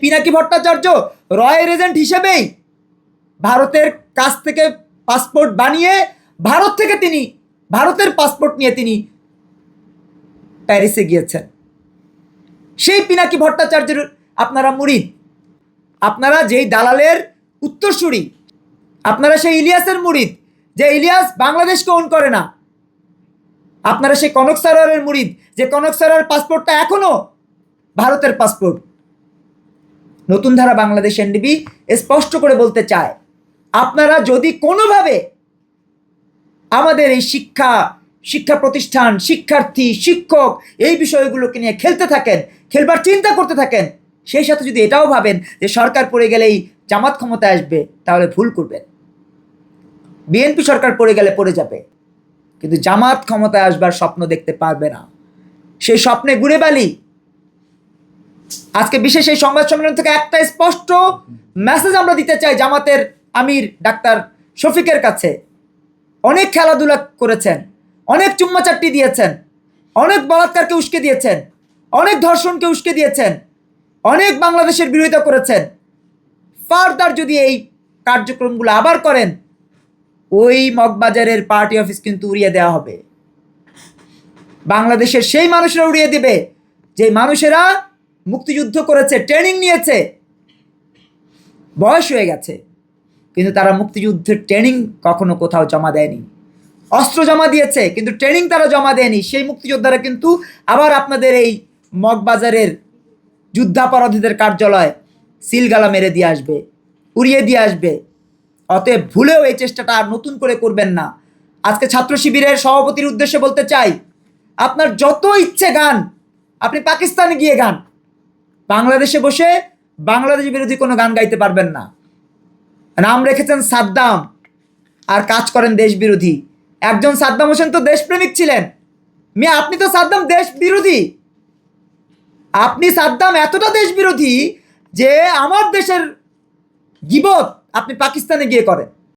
Pinaki Bhattacharya royal agent হিসেবেই ভারতের কাছ থেকে পাসপোর্ট বানিয়ে ভারতের পাসপোর্ট নিয়ে তিনি প্যারিসে গিয়েছেন। সেই পিনাকি ভট্টাচার্যের আপনারা মুরিদ, আপনারা যেই দালালের উত্তরসূরি, আপনারা সেই ইলিয়াসের মুরিদ, যে ইলিয়াস বাংলাদেশকে ওন করে না। আপনারা সেই কনক সারোয়ারের মুরিদ, যে কনক সারোয়ার পাসপোর্টটা এখনো ভারতের পাসপোর্ট। নতুন ধারা বাংলাদেশ এনডিবি স্পষ্ট করে বলতে চায়, আপনারা যদি কোনোভাবে আমাদের এই শিক্ষা প্রতিষ্ঠান, শিক্ষার্থী, শিক্ষক এই বিষয়গুলোকে নিয়ে খেলবার চিন্তা করতে থাকেন, সেই সাথে যদি এটাও ভাবেন যে সরকার পড়ে গেলেই জামাত ক্ষমতায় আসবে, তাহলে ভুল করবেন। বিএনপি সরকার পড়ে গেলে পড়ে যাবে, কিন্তু জামাত ক্ষমতায় আসবার স্বপ্ন দেখতে পারবে না। সেই স্বপ্নে গুড়ে বালি। আজকে বিশেষ এই সংবাদ সম্মেলন থেকে একটা স্পষ্ট মেসেজ আমরা দিতে চাই জামাতের আমির ডাক্তার শফিকের কাছে। অনেক খেলাধুলা করেছেন, অনেক চুম্মাচাট্টি দিয়েছেন, অনেক বলাৎকারকে উস্কে দিয়েছেন, অনেক ধর্ষণকে উস্কে দিয়েছেন, অনেক বাংলাদেশের বিরোধিতা করেছেন। ফার্দার যদি এই কার্যক্রমগুলো আবার করেন, ওই মগবাজারের পার্টি অফিস কিন্তু উড়িয়ে দেওয়া হবে। বাংলাদেশের সেই মানুষরা উড়িয়ে দেবে যে মানুষেরা মুক্তিযুদ্ধ করেছে, ট্রেনিং নিয়েছে, বয়স হয়ে গেছে, কিন্তু তারা মুক্তিযুদ্ধের ট্রেনিং কখনো কোথাও জমা দেয়নি। অস্ত্র জমা দিয়েছে, কিন্তু ট্রেনিং তারা জমা দেয়নি। সেই মুক্তিযোদ্ধারা কিন্তু আবার আপনাদের এই মগবাজারের যুদ্ধাপরাধীদের কার্যালয় সিলগালা মেরে দিয়ে আসবে, উড়িয়ে দিয়ে আসবে। অতএব ভুলেও এই চেষ্টাটা আর নতুন করে করবেন না। আজকে ছাত্র শিবিরের সভাপতির উদ্দেশ্যে বলতে চাই, আপনার যত ইচ্ছে গান আপনি পাকিস্তানে গিয়ে গান, বাংলাদেশে বসে বাংলাদেশ বিরোধী কোনো গান গাইতে পারবেন না। নাম রেখেছেন সাদ্দাম আর কাজ করেন দেশ বিরোধী। একজন সাদ্দাম হোসেন তো দেশপ্রেমিক ছিলেন, মিয়া আপনি তো সাদ্দাম দেশ বিরোধী। আপনি সাদ্দাম এতটা দেশ বিরোধী যে আমার দেশের গিবত আপনি পাকিস্তানে গিয়ে করেন।